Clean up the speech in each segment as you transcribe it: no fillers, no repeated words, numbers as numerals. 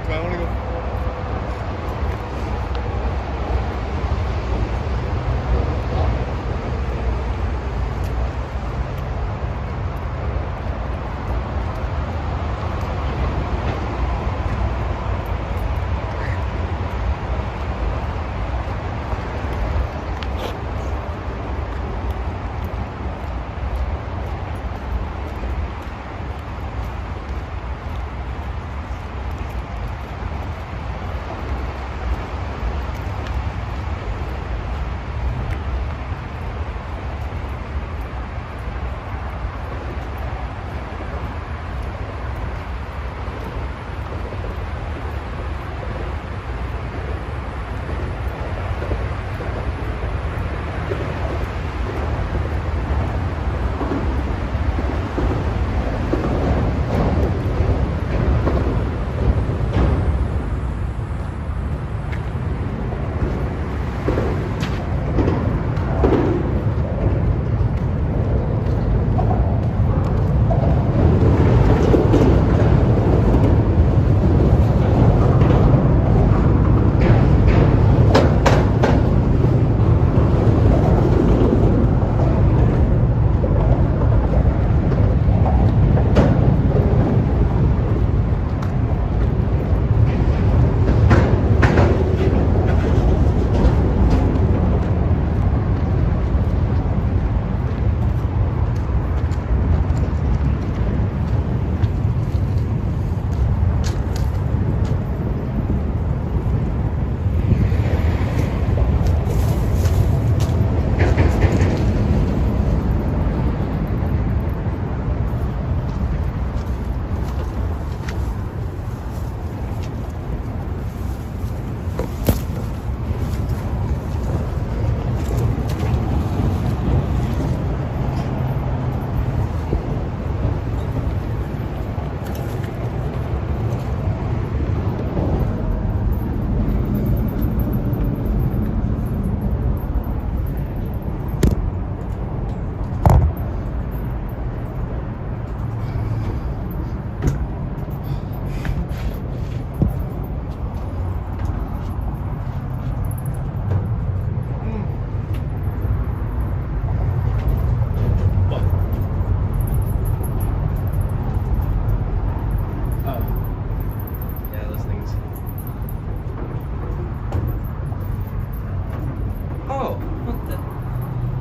but I want to go.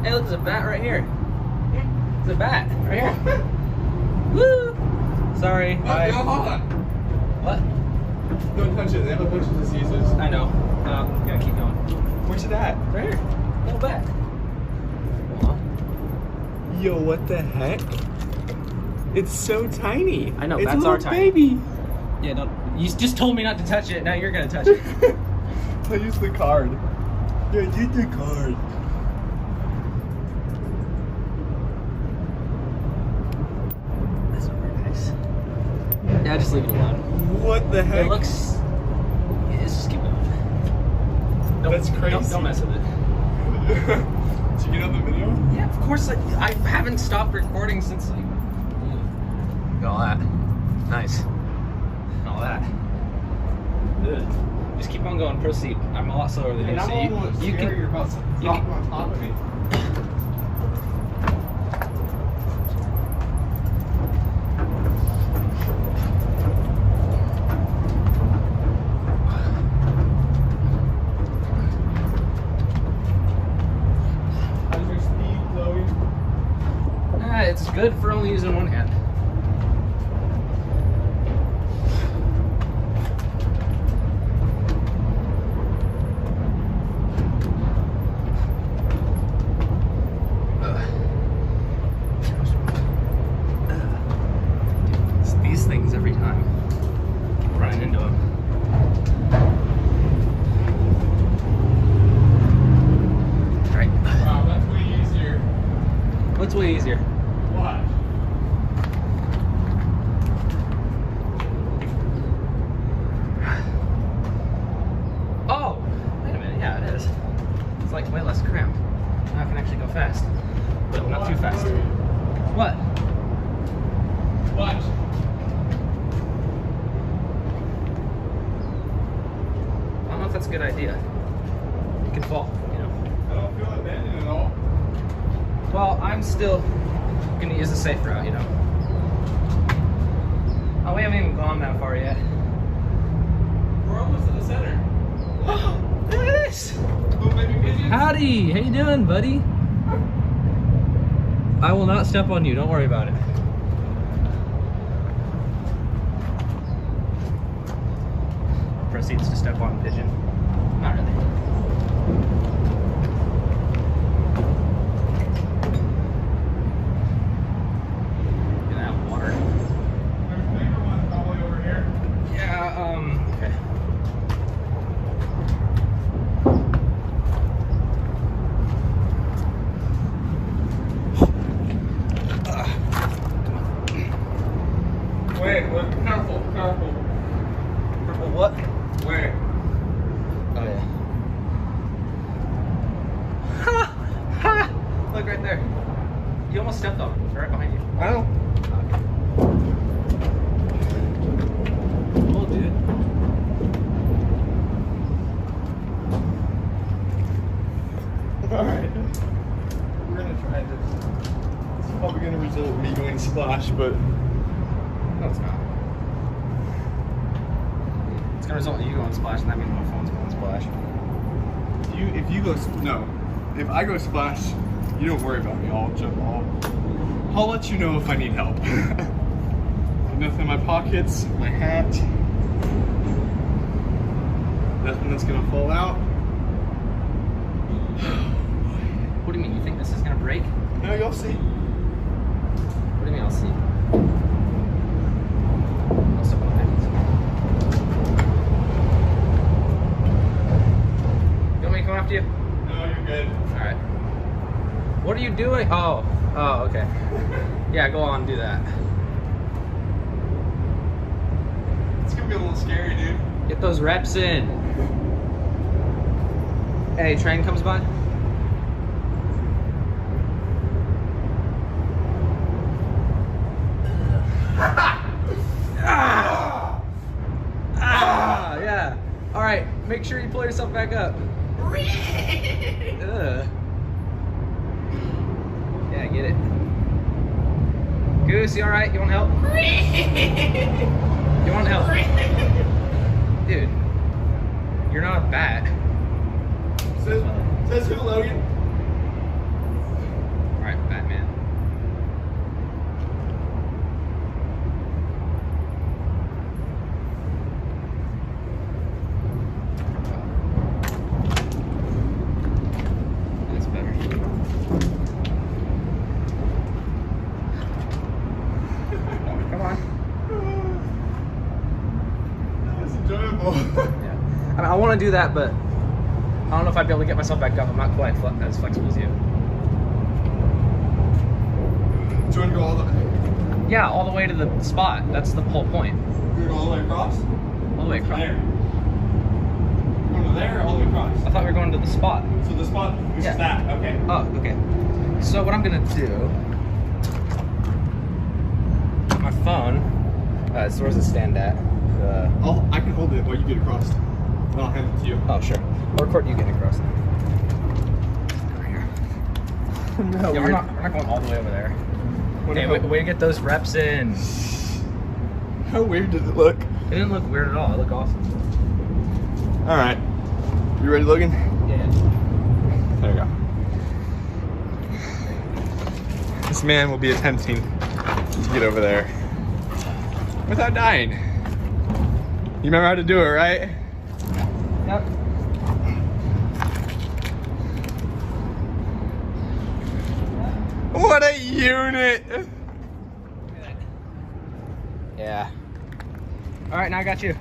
Hey, look, there's a bat right here. There's a bat right here. Woo! Sorry. Bye. Hold on. What? Don't touch it. They have a bunch of diseases. I know. Gotta keep going. Where's it at? Right here. Little bat. Yo, what the heck? It's so tiny. I know, it's bats a are little tiny. baby. Yeah, don't. You just told me not to touch it. Now you're gonna touch it. I used the card. Yeah, get the card. That's not very nice. Yeah, just leave it alone. What the heck? It looks. Yeah, let's just keep going. That's crazy. Don't mess with it. Did you get on the video? Yeah, of course. I haven't stopped recording since like. Look at all that. Nice. And all that. Good. Just keep on going. Proceed. I'm a lot slower than you. I'm So a little scared you're about to drop on top of me. How's your speed, Chloe? It's good for only using one hand. It's these things every time. Keep running into them. Alright. Wow, that's way easier. What's way easier? Watch. Oh! Wait a minute, yeah, it is. It's like way less cramped. Now I can actually go fast. But not too fast. What? Watch. that's a good idea. You can fall, you know. I don't feel it bending at all. Well, I'm still gonna use the safe route, you know. Oh, we haven't even gone that far yet. We're almost to the center. Oh, look at this! Little baby pigeons. Howdy! How you doing, buddy? I will not step on you. Don't worry about it. Proceeds to step on pigeon. Not really. Gonna have water. There's a bigger one probably over here. Yeah. Okay. Wait, look, careful, careful. What? Wait. Oh yeah. Ha! Ha! Look right there. You almost stepped on it. It's right behind you. I don't. Cool, dude. Alright. We're gonna try this. It's probably gonna result in me going splash, but No, it's not. It's gonna result in you going splash, and that means my phone's going splash. if you go no. If I go splash, you don't worry about me. I'll let you know if I need help. Nothing in my pockets, my hat. Nothing that's gonna fall out. What do you mean? You think this is gonna break? No, you'll see. What do you mean? I'll see. I'll step on that. You want me to come after you? No, you're good. All right. What are you doing? Oh, okay. Yeah, go on, do that. It's gonna be a little scary, dude. Get those reps in. Hey, train comes by. Yeah. All right, make sure you pull yourself back up. Yeah, get it. Goose, you all right? You want help? You want help? Dude, you're not a bat. Says who, Logan? All right, Batman. That's better. Come on. That was enjoyable. Yeah. I mean, I want to do that, but I don't know if I'd be able to get myself back up. I'm not quite as flexible as you. Do you want to go all the way? Yeah, all the way to the spot. That's the whole point. You're going all the way across? All the way across. There. You're going to there or all the way across? I thought we were going to the spot. So the spot is Yeah. that. Okay. Oh, okay. So what I'm gonna do? My phone. So where's the stand at? I can hold it while you get across. And I'll hand it to you. Oh, sure. I'll record you getting across. Over here. No, Yeah, we're not going all the way over there. Okay, How- way to get those reps in. How weird does it look? It didn't look weird at all. It looked awesome. All right. You ready, Logan? Yeah. There you go. This man will be attempting to get over there without dying. You remember how to do it, right? Yep. What a unit! Yeah. All right, now I got you.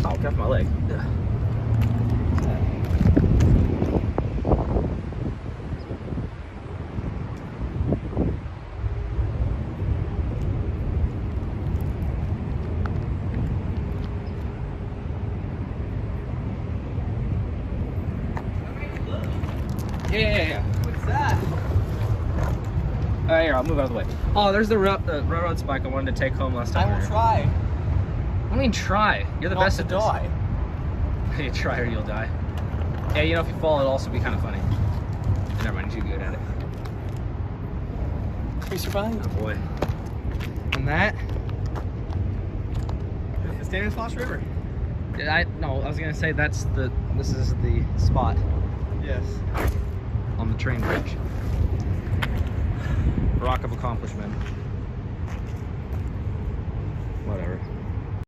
Oh, got my leg. Ugh. Yeah. What's that? Here, I'll move out of the way. Oh, there's the railroad spike I wanted to take home last time. I will try. I mean, try. You're the Not best to at this. die. You try or you'll die. Yeah, you know, if you fall, it'll also be kind of funny. Never mind, you're good at it. We survived. Oh boy. And that? The Stanislaus River. No, I was gonna say this is the spot Yes. on the train bridge. Rock of accomplishment. Whatever.